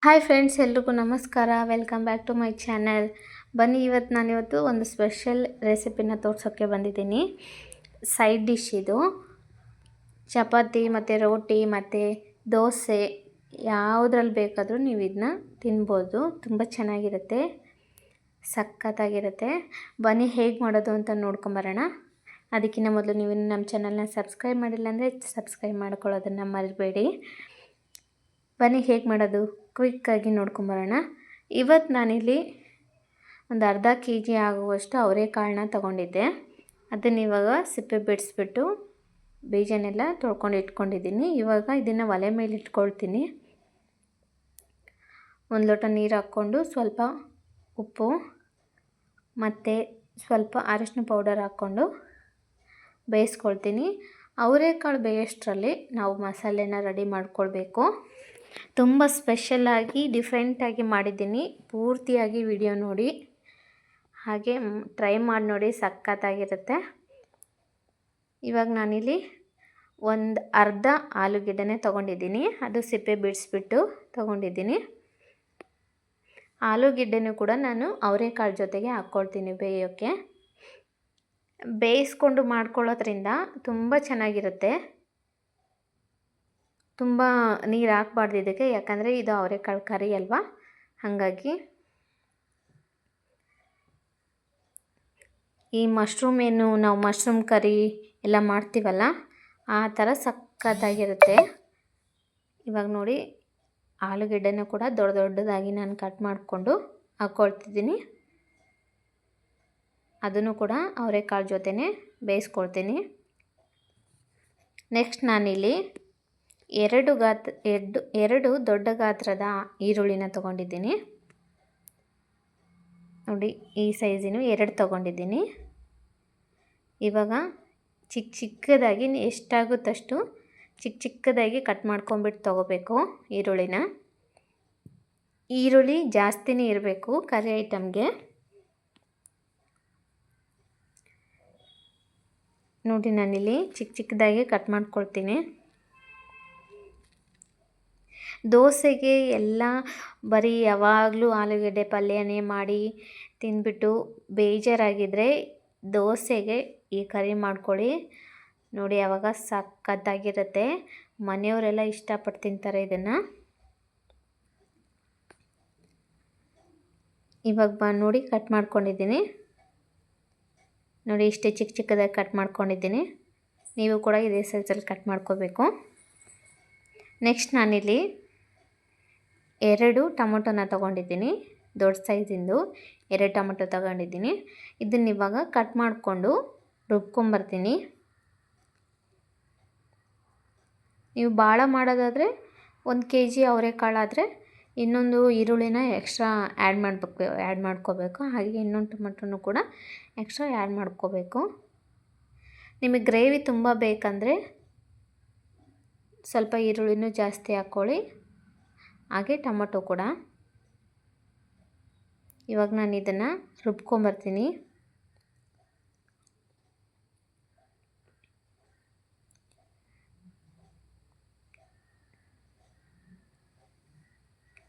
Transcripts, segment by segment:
Hi friends, ಎಲ್ರಿಗೂ ನಮಸ್ಕಾರ. Welcome back to my channel. ಬನ್ನಿ, ನಾನಿವತ್ತು ಒಂದು ಸ್ಪೆಷಲ್ ರೆಸಿಪಿನ ತೋರ್ಸೋಕ್ಕೆ ಬಂದಿದ್ದೀನಿ. ಸೈಡ್ ಡಿಶ್ ಇದು. ಚಪಾತಿ ಮತ್ತು ರೋಟಿ ಮತ್ತು ದೋಸೆ ಯಾವುದ್ರಲ್ಲಿ ಬೇಕಾದರೂ ನೀವು ಇದನ್ನ ತಿನ್ಬೋದು. ತುಂಬ ಚೆನ್ನಾಗಿರುತ್ತೆ, ಸಖತ್ತಾಗಿರುತ್ತೆ. ಬನ್ನಿ ಹೇಗೆ ಮಾಡೋದು ಅಂತ ನೋಡ್ಕೊಂಬರೋಣ. ಅದಕ್ಕಿಂತ ಮೊದಲು ನೀವು ನಮ್ಮ ಚಾನಲ್ನ ಸಬ್ಸ್ಕ್ರೈಬ್ ಮಾಡಿಲ್ಲ ಅಂದರೆ ಸಬ್ಸ್ಕ್ರೈಬ್ ಮಾಡ್ಕೊಳ್ಳೋದನ್ನು ಮರಿಬೇಡಿ. ಬನ್ನಿ ಹೇಗೆ ಮಾಡೋದು ಕ್ವಿಕ್ಕಾಗಿ ನೋಡ್ಕೊಂಬರೋಣ. ಇವತ್ತು ನಾನಿಲ್ಲಿ ಒಂದು ಅರ್ಧ kg ಆಗುವಷ್ಟು ಅವರೆಕಾಳನ್ನ ತೊಗೊಂಡಿದ್ದೆ. ಅದನ್ನು ಇವಾಗ ಸಿಪ್ಪೆ ಬಿಡಿಸ್ಬಿಟ್ಟು ಬೀಜನೆಲ್ಲ ತೊಳ್ಕೊಂಡು ಇಟ್ಕೊಂಡಿದ್ದೀನಿ. ಇವಾಗ ಇದನ್ನು ಒಲೆ ಮೇಲೆ ಇಟ್ಕೊಳ್ತೀನಿ. ಒಂದು ಲೋಟ ನೀರು ಹಾಕ್ಕೊಂಡು ಸ್ವಲ್ಪ ಉಪ್ಪು ಮತ್ತು ಸ್ವಲ್ಪ ಅರಿಶಿನ ಪೌಡರ್ ಹಾಕ್ಕೊಂಡು ಬೇಯಿಸ್ಕೊಳ್ತೀನಿ. ಅವರೆಕಾಳು ಬೇಯೋಷ್ಟರಲ್ಲಿ ನಾವು ಮಸಾಲೆನ ರೆಡಿ ಮಾಡ್ಕೊಳ್ಬೇಕು. ತುಂಬ ಸ್ಪೆಷಲಾಗಿ ಡಿಫ್ರೆಂಟಾಗಿ ಮಾಡಿದ್ದೀನಿ. ಪೂರ್ತಿಯಾಗಿ ವಿಡಿಯೋ ನೋಡಿ, ಹಾಗೆ ಟ್ರೈ ಮಾಡಿ ನೋಡಿ, ಸಖತ್ತಾಗಿರುತ್ತೆ. ಇವಾಗ ನಾನಿಲ್ಲಿ ಒಂದು ಅರ್ಧ ಆಲೂಗೆಡ್ಡೆನೇ ತೊಗೊಂಡಿದ್ದೀನಿ. ಅದು ಸಿಪ್ಪೆ ಬಿಡಿಸ್ಬಿಟ್ಟು ತೊಗೊಂಡಿದ್ದೀನಿ. ಆಲೂಗೆಡ್ಡೆನೂ ಕೂಡ ನಾನು ಅವರೆಕಾಳು ಜೊತೆಗೆ ಹಾಕ್ಕೊಳ್ತೀನಿ ಬೇಯೋಕ್ಕೆ. ಬೇಯಿಸ್ಕೊಂಡು ಮಾಡ್ಕೊಳ್ಳೋದ್ರಿಂದ ತುಂಬ ಚೆನ್ನಾಗಿರುತ್ತೆ. ತುಂಬ ನೀರು ಹಾಕ್ಬಾರ್ದು ಇದಕ್ಕೆ, ಯಾಕಂದರೆ ಇದು ಅವರೆಕಾಳು ಕರಿ ಅಲ್ವಾ, ಹಾಗಾಗಿ. ಈ ಮಶ್ರೂಮ್ ಏನು ನಾವು ಮಶ್ರೂಮ್ ಕರಿ ಎಲ್ಲ ಮಾಡ್ತೀವಲ್ಲ, ಆ ಥರ ಸಖತ್ತಾಗಿರುತ್ತೆ. ಇವಾಗ ನೋಡಿ, ಆಲೂಗೆಡ್ಡೆನೂ ಕೂಡ ದೊಡ್ಡ ದೊಡ್ಡದಾಗಿ ನಾನು ಕಟ್ ಮಾಡಿಕೊಂಡು ಹಾಕ್ಕೊಳ್ತಿದ್ದೀನಿ. ಅದನ್ನು ಕೂಡ ಅವರೆಕಾಳು ಜೊತೆನೇ ಬೇಯಿಸ್ಕೊಳ್ತೀನಿ. ನೆಕ್ಸ್ಟ್ ನಾನಿಲ್ಲಿ ಎರಡು ದೊಡ್ಡ ಗಾತ್ರದ ಈರುಳ್ಳಿನ ತೊಗೊಂಡಿದ್ದೀನಿ. ನೋಡಿ, ಈ ಸೈಜಿನ 2 ತೊಗೊಂಡಿದ್ದೀನಿ. ಇವಾಗ ಚಿಕ್ಕದಾಗಿ ಎಷ್ಟಾಗುತ್ತಷ್ಟು ಚಿಕ್ಕದಾಗಿ ಕಟ್ ಮಾಡ್ಕೊಂಬಿಟ್ಟು ತೊಗೋಬೇಕು ಈರುಳ್ಳಿನ. ಈರುಳ್ಳಿ ಜಾಸ್ತಿನೇ ಇರಬೇಕು ಕರಿ ಐಟಮ್ಗೆ. ನೋಡಿ, ನಾನಿಲ್ಲಿ ಚಿಕ್ಕದಾಗಿ ಕಟ್ ಮಾಡ್ಕೊಳ್ತೀನಿ. ದೋಸೆಗೆ ಎಲ್ಲ ಬರೀ ಯಾವಾಗಲೂ ಆಲೂಗೆಡ್ಡೆ ಪಲ್ಯನೇ ಮಾಡಿ ತಿಂದ್ಬಿಟ್ಟು ಬೇಜಾರಾಗಿದ್ದರೆ ದೋಸೆಗೆ ಈ ಕರಿ ಮಾಡ್ಕೊಳ್ಳಿ. ನೋಡಿ, ಆವಾಗ ಸಖತ್ತಾಗಿರುತ್ತೆ. ಮನೆಯವರೆಲ್ಲ ಇಷ್ಟಪಟ್ಟು ತಿಂತಾರೆ ಇದನ್ನು. ಇವಾಗ ನೋಡಿ ಕಟ್ ಮಾಡ್ಕೊಂಡಿದ್ದೀನಿ. ನೋಡಿ, ಇಷ್ಟೇ ಚಿಕ್ಕದಾಗಿ ಕಟ್ ಮಾಡ್ಕೊಂಡಿದ್ದೀನಿ. ನೀವು ಕೂಡ ಇದೇ ಸೈಜಲ್ಲಿ ಕಟ್ ಮಾಡ್ಕೋಬೇಕು. ನೆಕ್ಸ್ಟ್ ನಾನಿಲ್ಲಿ 2 ಟೊಮೊಟೊನ ತೊಗೊಂಡಿದ್ದೀನಿ. ದೊಡ್ಡ ಸೈಜಿಂದು 2 ಟೊಮೊಟೊ ತೊಗೊಂಡಿದ್ದೀನಿ. ಇದನ್ನ ಇವಾಗ ಕಟ್ ಮಾಡಿಕೊಂಡು ರುಬ್ಕೊಂಬರ್ತೀನಿ. ನೀವು ಭಾಳ ಮಾಡೋದಾದರೆ 1 kg ಅವರೆಕಾಳಾದರೆ ಇನ್ನೊಂದು ಈರುಳ್ಳಿನ ಎಕ್ಸ್ಟ್ರಾ ಆ್ಯಡ್ ಮಾಡ್ಕೋಬೇಕು. ಹಾಗೆ ಇನ್ನೊಂದು ಟೊಮೊಟೊನೂ ಕೂಡ ಎಕ್ಸ್ಟ್ರಾ ಆ್ಯಡ್ ಮಾಡ್ಕೋಬೇಕು. ನಿಮಗೆ ಗ್ರೇವಿ ತುಂಬ ಬೇಕಂದರೆ ಸ್ವಲ್ಪ ಈರುಳ್ಳಿನೂ ಜಾಸ್ತಿ ಹಾಕ್ಕೊಳ್ಳಿ, ಹಾಗೆ ಟೊಮೊಟೊ ಕೂಡ. ಇವಾಗ ನಾನು ಇದನ್ನು ರುಬ್ಕೊಂಬರ್ತೀನಿ.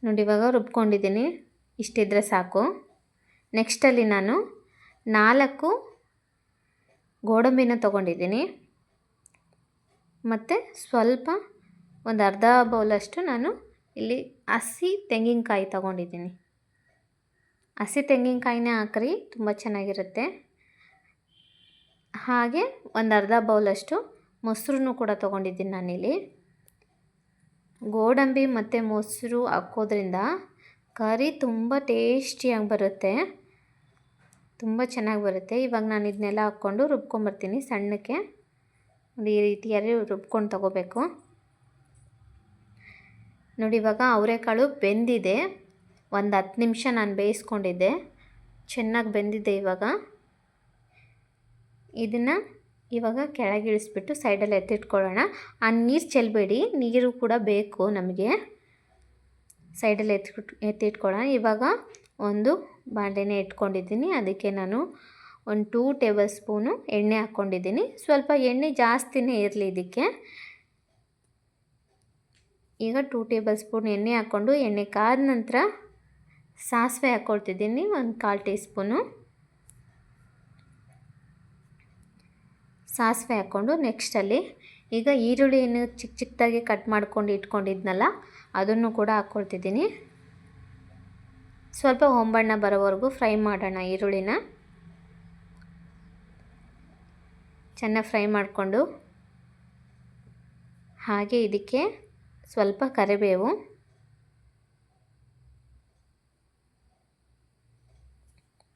ನೋಡಿ, ಇವಾಗ ರುಬ್ಕೊಂಡಿದ್ದೀನಿ. ಇಷ್ಟಿದ್ರೆ ಸಾಕು. ನೆಕ್ಸ್ಟಲ್ಲಿ ನಾನು 4 ಗೋಡಂಬಿನ ತೊಗೊಂಡಿದ್ದೀನಿ. ಮತ್ತು ಸ್ವಲ್ಪ ಒಂದು ಅರ್ಧ ಬೌಲಷ್ಟು ನಾನು ಇಲ್ಲಿ ಹಸಿ ತೆಂಗಿನಕಾಯಿ ತೊಗೊಂಡಿದ್ದೀನಿ. ಹಸಿ ತೆಂಗಿನಕಾಯಿನೇ ಹಾಕ್ರಿ, ತುಂಬ ಚೆನ್ನಾಗಿರುತ್ತೆ. ಹಾಗೆ ಒಂದು ಅರ್ಧ ಬೌಲಷ್ಟು ಮೊಸರು ಕೂಡ ತೊಗೊಂಡಿದ್ದೀನಿ ನಾನಿಲ್ಲಿ. ಗೋಡಂಬಿ ಮತ್ತು ಮೊಸರು ಹಾಕೋದ್ರಿಂದ ಕರಿ ತುಂಬ ಟೇಸ್ಟಿಯಾಗಿ ಬರುತ್ತೆ, ತುಂಬ ಚೆನ್ನಾಗಿ ಬರುತ್ತೆ. ಇವಾಗ ನಾನು ಇದನ್ನೆಲ್ಲ ಹಾಕ್ಕೊಂಡು ರುಬ್ಕೊಂಬರ್ತೀನಿ ಸಣ್ಣಕ್ಕೆ. ನೋಡಿ, ಈ ರೀತಿಯಾಗಿ ರುಬ್ಕೊಂಡು ತೊಗೋಬೇಕು. ನೋಡಿ, ಇವಾಗ ಅವರೆಕಾಳು ಬೆಂದಿದೆ. ಒಂದು 10 ನಿಮಿಷ ನಾನು ಬೇಯಿಸ್ಕೊಂಡಿದ್ದೆ, ಚೆನ್ನಾಗಿ ಬೆಂದಿದೆ. ಇದನ್ನು ಇವಾಗ ಕೆಳಗಿಳಿಸ್ಬಿಟ್ಟು ಸೈಡಲ್ಲಿ ಎತ್ತಿಟ್ಕೊಳ್ಳೋಣ. ಆ ನೀರು ಚೆಲ್ಲಬೇಡಿ, ನೀರು ಕೂಡ ಬೇಕು ನಮಗೆ. ಸೈಡಲ್ಲಿ ಎತ್ತಿಟ್ಕೊಳ್ಳೋಣ. ಇವಾಗ ಒಂದು ಬಾಂಡೆನೇ ಇಟ್ಕೊಂಡಿದ್ದೀನಿ. ಅದಕ್ಕೆ ನಾನು ಒಂದು 2 ಟೇಬಲ್ ಸ್ಪೂನು ಎಣ್ಣೆ ಹಾಕ್ಕೊಂಡಿದ್ದೀನಿ. ಸ್ವಲ್ಪ ಎಣ್ಣೆ ಜಾಸ್ತಿನೇ ಇರಲಿ ಇದಕ್ಕೆ. ಈಗ 2 ಟೇಬಲ್ ಸ್ಪೂನ್ ಎಣ್ಣೆ ಹಾಕ್ಕೊಂಡು ಎಣ್ಣೆ ಕಾದ ನಂತರ ಸಾಸಿವೆ ಹಾಕ್ಕೊಳ್ತಿದ್ದೀನಿ, 1/4 ಟೀ ಸ್ಪೂನು ಸಾಸಿವೆ ಹಾಕ್ಕೊಂಡು ನೆಕ್ಸ್ಟಲ್ಲಿ ಈಗ ಈರುಳ್ಳಿಯನ್ನು ಚಿಕ್ಕ ಚಿಕ್ಕದಾಗಿ ಕಟ್ ಮಾಡ್ಕೊಂಡು ಇಟ್ಕೊಂಡಿದ್ನಲ್ಲ ಅದನ್ನು ಕೂಡ ಹಾಕ್ಕೊಳ್ತಿದ್ದೀನಿ. ಸ್ವಲ್ಪ ಹೊಂಬಣ್ಣ ಬರೋವರೆಗೂ ಫ್ರೈ ಮಾಡೋಣ. ಈರುಳ್ಳಿನ ಚೆನ್ನಾಗಿ ಫ್ರೈ ಮಾಡಿಕೊಂಡು ಹಾಗೆ ಇದಕ್ಕೆ ಸ್ವಲ್ಪ ಕರಿಬೇವು,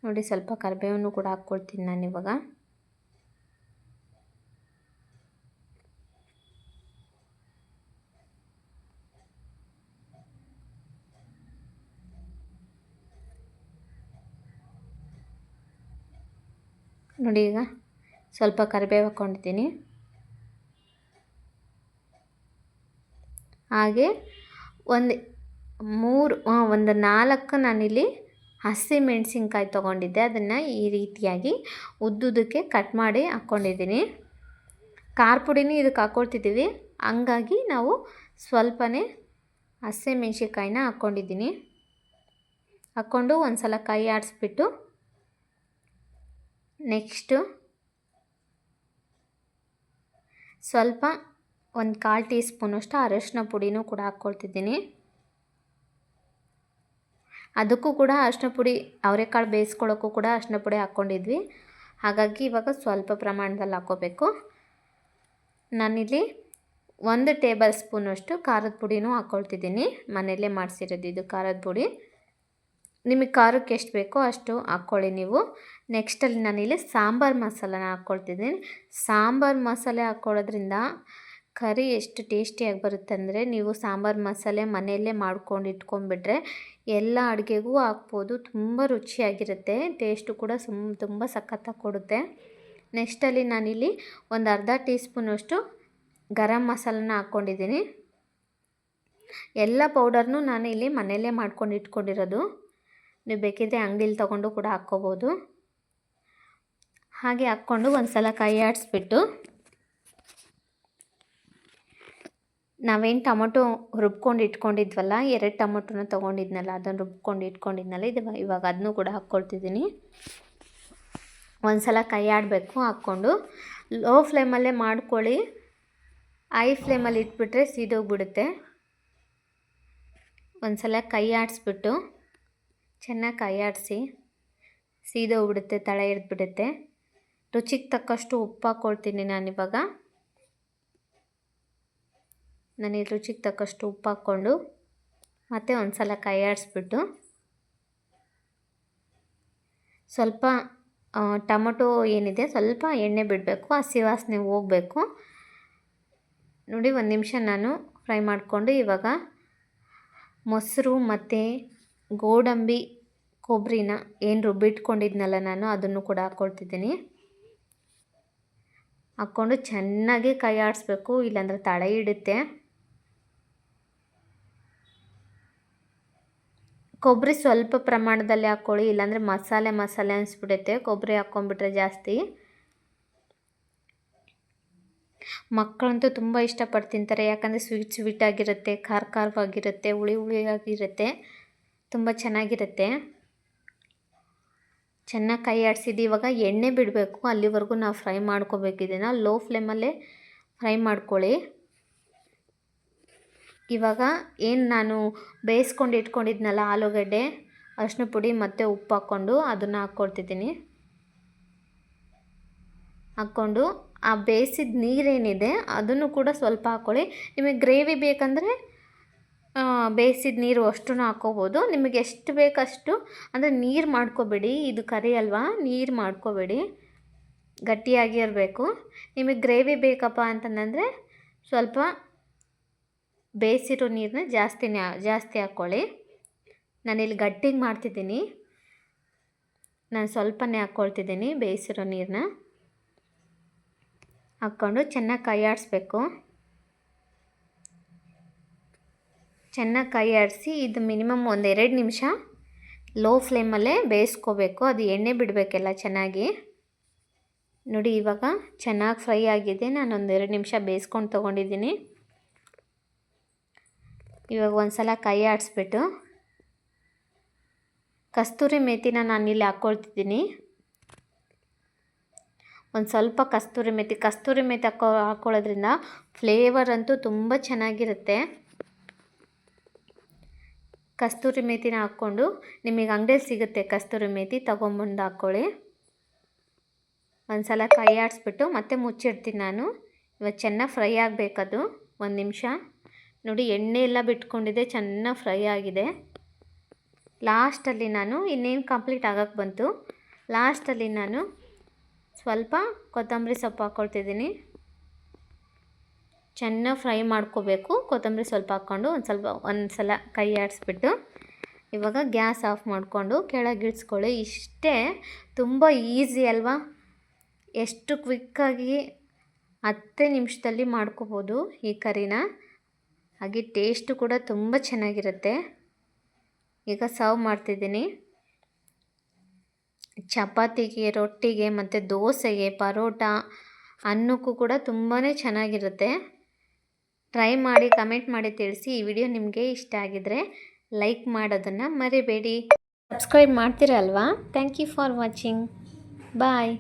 ನೋಡಿ ಸ್ವಲ್ಪ ಕರಿಬೇವನ್ನು ಕೂಡ ಹಾಕ್ಕೊಳ್ತೀನಿ ನಾನಿವಾಗ. ನೋಡಿ ಈಗ ಸ್ವಲ್ಪ ಕರಿಬೇವು ಹಾಕ್ಕೊಂಡಿದ್ದೀನಿ. ಹಾಗೆ ಒಂದು 4 ನಾನಿಲ್ಲಿ ಹಸಿಮೆಣಸಿನ್ಕಾಯಿ ತೊಗೊಂಡಿದ್ದೆ, ಅದನ್ನು ಈ ರೀತಿಯಾಗಿ ಉದ್ದುದಕ್ಕೆ ಕಟ್ ಮಾಡಿ ಹಾಕ್ಕೊಂಡಿದ್ದೀನಿ. ಖಾರ ಪುಡಿನೂ ಇದಕ್ಕೆ ಹಾಕ್ಕೊಳ್ತಿದ್ದೀವಿ, ಹಂಗಾಗಿ ನಾವು ಸ್ವಲ್ಪನೇ ಹಸಿಮೆಣ್ಸಿನ್ಕಾಯಿನ ಹಾಕ್ಕೊಂಡಿದ್ದೀನಿ. ಹಾಕ್ಕೊಂಡು ಒಂದು ಸಲ ಕೈ ಆಡಿಸ್ಬಿಟ್ಟು ನೆಕ್ಸ್ಟು ಸ್ವಲ್ಪ 1/4 ಟೀ ಸ್ಪೂನಷ್ಟು ಅರಶಿನ ಪುಡಿನೂ ಕೂಡ ಹಾಕ್ಕೊಳ್ತಿದ್ದೀನಿ. ಅದಕ್ಕೂ ಕೂಡ ಅರಶಿನ ಪುಡಿ, ಅವರೆಕಾಳು ಬೇಯಿಸ್ಕೊಳ್ಳೋಕ್ಕೂ ಕೂಡ ಅರಶಿನ ಪುಡಿ ಹಾಕ್ಕೊಂಡಿದ್ವಿ, ಹಾಗಾಗಿ ಇವಾಗ ಸ್ವಲ್ಪ ಪ್ರಮಾಣದಲ್ಲಿ ಹಾಕ್ಕೋಬೇಕು. ನಾನಿಲ್ಲಿ 1 ಟೇಬಲ್ ಸ್ಪೂನಷ್ಟು ಖಾರದ ಪುಡಿನೂ ಹಾಕ್ಕೊಳ್ತಿದ್ದೀನಿ. ಮನೆಯಲ್ಲೇ ಮಾಡಿಸಿರೋದು ಇದು ಖಾರದ ಪುಡಿ. ನಿಮಗೆ ಖಾರಕ್ಕೆ ಎಷ್ಟು ಬೇಕೋ ಅಷ್ಟು ಹಾಕ್ಕೊಳ್ಳಿ ನೀವು. ನೆಕ್ಸ್ಟಲ್ಲಿ ನಾನಿಲ್ಲಿ ಸಾಂಬಾರು ಮಸಾಲನ ಹಾಕ್ಕೊಳ್ತಿದ್ದೀನಿ. ಸಾಂಬಾರು ಮಸಾಲೆ ಹಾಕ್ಕೊಳ್ಳೋದ್ರಿಂದ ಕರಿ ಎಷ್ಟು ಟೇಸ್ಟಿಯಾಗಿ ಬರುತ್ತೆ ಅಂದರೆ, ನೀವು ಸಾಂಬಾರು ಮಸಾಲೆ ಮನೆಯಲ್ಲೇ ಮಾಡ್ಕೊಂಡು ಇಟ್ಕೊಂಡ್ಬಿಟ್ರೆ ಎಲ್ಲ ಅಡುಗೆಗೂ ಹಾಕ್ಬೋದು, ತುಂಬ ರುಚಿಯಾಗಿರುತ್ತೆ, ಟೇಸ್ಟು ಕೂಡ ತುಂಬ ಸಖತ್ತಾಗಿ ಕೊಡುತ್ತೆ. ನೆಕ್ಸ್ಟಲ್ಲಿ ನಾನಿಲ್ಲಿ ಒಂದು ಅರ್ಧ ಟೀ ಸ್ಪೂನಷ್ಟು ಗರಂ ಮಸಾಲನ ಹಾಕ್ಕೊಂಡಿದ್ದೀನಿ. ಎಲ್ಲ ಪೌಡರ್ನೂ ನಾನು ಇಲ್ಲಿ ಮನೆಯಲ್ಲೇ ಮಾಡ್ಕೊಂಡು ಇಟ್ಕೊಂಡಿರೋದು, ನೀವು ಬೇಕಿದ್ದರೆ ಅಂಗಡಿಲಿ ತೊಗೊಂಡು ಕೂಡ ಹಾಕ್ಕೋಬೋದು. ಹಾಗೆ ಹಾಕ್ಕೊಂಡು ಒಂದು ಸಲ ಕೈ ಆಡಿಸ್ಬಿಟ್ಟು ನಾವೇನು ಟೊಮೊಟೊ ರುಬ್ಕೊಂಡು ಇಟ್ಕೊಂಡಿದ್ವಲ್ಲ, 2 ಟೊಮೊಟೊನ ತೊಗೊಂಡಿದ್ನಲ್ಲ, ಅದನ್ನು ರುಬ್ಕೊಂಡು ಇಟ್ಕೊಂಡಿದ್ನಲ್ಲ, ಇವಾಗ ಅದನ್ನು ಕೂಡ ಹಾಕ್ಕೊಳ್ತಿದ್ದೀನಿ. ಒಂದು ಸಲ ಕೈ ಆಡಬೇಕು. ಹಾಕ್ಕೊಂಡು ಲೋ ಫ್ಲೇಮಲ್ಲೇ ಮಾಡ್ಕೊಳ್ಳಿ, ಹೈ ಫ್ಲೇಮಲ್ಲಿ ಇಟ್ಬಿಟ್ರೆ ಸೀದೋಗ್ಬಿಡುತ್ತೆ. ಒಂದು ಸಲ ಕೈ ಆಡಿಸ್ಬಿಟ್ಟು ಚೆನ್ನಾಗಿ ಕೈ ಆಡಿಸಿ, ಸೀದೋಗ್ಬಿಡುತ್ತೆ, ತಳ ಹಿಡಿದ್ಬಿಡುತ್ತೆ. ರುಚಿಗೆ ತಕ್ಕಷ್ಟು ಉಪ್ಪು ಹಾಕ್ಕೊಳ್ತೀನಿ ನಾನಿವಾಗ. ನನಗೆ ರುಚಿಗೆ ತಕ್ಕಷ್ಟು ಉಪ್ಪು ಹಾಕ್ಕೊಂಡು ಮತ್ತೆ ಒಂದು ಸಲ ಕೈ ಆಡಿಸ್ಬಿಟ್ಟು ಸ್ವಲ್ಪ ಟೊಮೊಟೊ ಏನಿದೆ ಸ್ವಲ್ಪ ಎಣ್ಣೆ ಬಿಡಬೇಕು, ಹಸಿ ವಾಸನೆ ಹೋಗಬೇಕು. ನೋಡಿ 1 ನಿಮಿಷ ನಾನು ಫ್ರೈ ಮಾಡಿಕೊಂಡು ಇವಾಗ ಮೊಸರು ಮತ್ತು ಗೋಡಂಬಿ ಕೊಬ್ಬರಿನ ಏನು ರುಬ್ಬಿಟ್ಕೊಂಡಿದ್ನಲ್ಲ ನಾನು, ಅದನ್ನು ಕೂಡ ಹಾಕ್ಕೊಳ್ತಿದ್ದೀನಿ. ಹಾಕ್ಕೊಂಡು ಚೆನ್ನಾಗಿ ಕೈ ಆಡಿಸ್ಬೇಕು, ಇಲ್ಲಾಂದರೆ ತಳ ಹಿಡುತ್ತೆ. ಕೊಬ್ಬರಿ ಸ್ವಲ್ಪ ಪ್ರಮಾಣದಲ್ಲಿ ಹಾಕ್ಕೊಳ್ಳಿ, ಇಲ್ಲಾಂದರೆ ಮಸಾಲೆ ಅನಿಸ್ಬಿಡುತ್ತೆ ಕೊಬ್ಬರಿ ಹಾಕ್ಕೊಂಡ್ಬಿಟ್ರೆ ಜಾಸ್ತಿ. ಮಕ್ಕಳಂತೂ ತುಂಬ ಇಷ್ಟಪಟ್ಟು ತಿಂತಾರೆ, ಯಾಕಂದರೆ ಸ್ವೀಟ್ ಆಗಿರುತ್ತೆ, ಖಾರವಾಗಿರುತ್ತೆ, ಹುಳಿಯಾಗಿರುತ್ತೆ, ತುಂಬ ಚೆನ್ನಾಗಿರುತ್ತೆ. ಚೆನ್ನಾಗಿ ಕೈ ಆಡಿಸಿದ್ದು ಇವಾಗ ಎಣ್ಣೆ ಬಿಡಬೇಕು, ಅಲ್ಲಿವರೆಗೂ ನಾವು ಫ್ರೈ ಮಾಡ್ಕೋಬೇಕು. ಇದನ್ನು ಲೋ ಫ್ಲೇಮಲ್ಲೇ ಫ್ರೈ ಮಾಡ್ಕೊಳ್ಳಿ. ಇವಾಗ ಏನು ನಾನು ಬೇಯಿಸ್ಕೊಂಡು ಇಟ್ಕೊಂಡಿದ್ನಲ್ಲ ಆಲೂಗಡ್ಡೆ, ಅರಿಶಿನ ಪುಡಿ ಮತ್ತು ಉಪ್ಪು ಹಾಕ್ಕೊಂಡು ಅದನ್ನು ಹಾಕ್ಕೊಳ್ತಿದ್ದೀನಿ. ಹಾಕ್ಕೊಂಡು ಆ ಬೇಯಿಸಿದ ನೀರೇನಿದೆ ಅದನ್ನು ಕೂಡ ಸ್ವಲ್ಪ ಹಾಕ್ಕೊಳ್ಳಿ. ನಿಮಗೆ ಗ್ರೇವಿ ಬೇಕಂದರೆ ಬೇಯಿಸಿದ ನೀರು ಅಷ್ಟನ್ನು ಹಾಕ್ಕೋಬೋದು, ನಿಮಗೆ ಎಷ್ಟು ಬೇಕಷ್ಟು. ಅಂದರೆ ನೀರು ಮಾಡ್ಕೋಬೇಡಿ, ಇದು ಕರಿ ಅಲ್ವಾ, ನೀರು ಮಾಡ್ಕೋಬೇಡಿ, ಗಟ್ಟಿಯಾಗಿರಬೇಕು. ನಿಮಗೆ ಗ್ರೇವಿ ಬೇಕಪ್ಪ ಅಂತಂದರೆ ಸ್ವಲ್ಪ ಬೇಯಿಸಿರೋ ನೀರನ್ನ ಜಾಸ್ತಿ ಹಾಕ್ಕೊಳ್ಳಿ. ನಾನಿಲ್ಲಿ ಗಟ್ಟಿಗೆ ಮಾಡ್ತಿದ್ದೀನಿ, ನಾನು ಸ್ವಲ್ಪನೇ ಹಾಕ್ಕೊಳ್ತಿದ್ದೀನಿ ಬೇಯಿಸಿರೋ ನೀರನ್ನ. ಹಾಕ್ಕೊಂಡು ಚೆನ್ನಾಗಿ ಕೈ ಆಡಿಸ್ಬೇಕು. ಚೆನ್ನಾಗಿ ಕೈ ಆಡಿಸಿ ಇದು ಮಿನಿಮಮ್ 1-2 ನಿಮಿಷ ಲೋ ಫ್ಲೇಮಲ್ಲೇ ಬೇಯಿಸ್ಕೋಬೇಕು. ಅದು ಎಣ್ಣೆ ಬಿಡಬೇಕೆಲ್ಲ ಚೆನ್ನಾಗಿ. ನೋಡಿ ಇವಾಗ ಚೆನ್ನಾಗಿ ಫ್ರೈ ಆಗಿದೆ, ನಾನು 1-2 ನಿಮಿಷ ಬೇಯಿಸ್ಕೊಂಡು ತೊಗೊಂಡಿದ್ದೀನಿ. ಇವಾಗ ಒಂದು ಸಲ ಕೈ ಆಡಿಸ್ಬಿಟ್ಟು ಕಸ್ತೂರಿ ಮೇಥಿನ ನಾನಿಲ್ಲಿ ಹಾಕ್ಕೊಳ್ತಿದ್ದೀನಿ. ಒಂದು ಸ್ವಲ್ಪ ಕಸ್ತೂರಿ ಮೇಥಿ ಹಾಕ್ಕೊಳ್ಳೋದ್ರಿಂದ ಫ್ಲೇವರ್ ಅಂತೂ ತುಂಬ ಚೆನ್ನಾಗಿರುತ್ತೆ. ಕಸ್ತೂರಿ ಮೇಥಿನ ಹಾಕ್ಕೊಂಡು, ನಿಮಗೆ ಅಂಗಡಿಯಲ್ಲಿ ಸಿಗುತ್ತೆ ಕಸ್ತೂರಿ ಮೇಥಿ, ತೊಗೊಂಬಂದು ಹಾಕ್ಕೊಳ್ಳಿ. ಒಂದು ಸಲ ಕೈ ಆಡಿಸ್ಬಿಟ್ಟು ಮತ್ತೆ ಮುಚ್ಚಿಡ್ತೀನಿ ನಾನು. ಇವಾಗ ಚೆನ್ನಾಗಿ ಫ್ರೈ ಆಗಬೇಕದು 1 ನಿಮಿಷ. ನೋಡಿ ಎಣ್ಣೆ ಎಲ್ಲ ಬಿಟ್ಕೊಂಡಿದೆ, ಚೆನ್ನಾಗಿ ಫ್ರೈ ಆಗಿದೆ. ಲಾಸ್ಟಲ್ಲಿ ನಾನು ಇನ್ನೇನು ಕಂಪ್ಲೀಟ್ ಆಗೋಕ್ಕೆ ಬಂತು. ಲಾಸ್ಟಲ್ಲಿ ನಾನು ಸ್ವಲ್ಪ ಕೊತ್ತಂಬರಿ ಸೊಪ್ಪು ಹಾಕ್ಕೊಳ್ತಿದ್ದೀನಿ. ಚೆನ್ನಾಗಿ ಫ್ರೈ ಮಾಡ್ಕೋಬೇಕು. ಕೊತ್ತಂಬರಿ ಸ್ವಲ್ಪ ಹಾಕ್ಕೊಂಡು ಒಂದು ಸಲ ಕೈ ಆಡಿಸ್ಬಿಟ್ಟು ಇವಾಗ ಗ್ಯಾಸ್ ಆಫ್ ಮಾಡಿಕೊಂಡು ಕೆಳಗಿಳಿಸ್ಕೊಳ್ಳಿ. ಇಷ್ಟೇ, ತುಂಬ ಈಸಿ ಅಲ್ವಾ? ಎಷ್ಟು ಕ್ವಿಕ್ಕಾಗಿ 10 ನಿಮಿಷದಲ್ಲಿ ಮಾಡ್ಕೋಬೋದು ಈ ಕರಿನ. ಹಾಗೆ ಟೇಸ್ಟು ಕೂಡ ತುಂಬ ಚೆನ್ನಾಗಿರುತ್ತೆ. ಈಗ ಸರ್ವ್ ಮಾಡ್ತಿದ್ದೀನಿ. ಚಪಾತಿಗೆ, ರೊಟ್ಟಿಗೆ ಮತ್ತು ದೋಸೆಗೆ, ಪರೋಟ, ಅನ್ನಕ್ಕೂ ಕೂಡ ತುಂಬಾ ಚೆನ್ನಾಗಿರುತ್ತೆ. ಟ್ರೈ ಮಾಡಿ ಕಮೆಂಟ್ ಮಾಡಿ ತಿಳಿಸಿ. ಈ ವಿಡಿಯೋ ನಿಮಗೆ ಇಷ್ಟ ಆಗಿದರೆ ಲೈಕ್ ಮಾಡೋದನ್ನು ಮರಿಬೇಡಿ. ಸಬ್ಸ್ಕ್ರೈಬ್ ಮಾಡ್ತೀರಲ್ವಾ? Thank you for watching. Bye.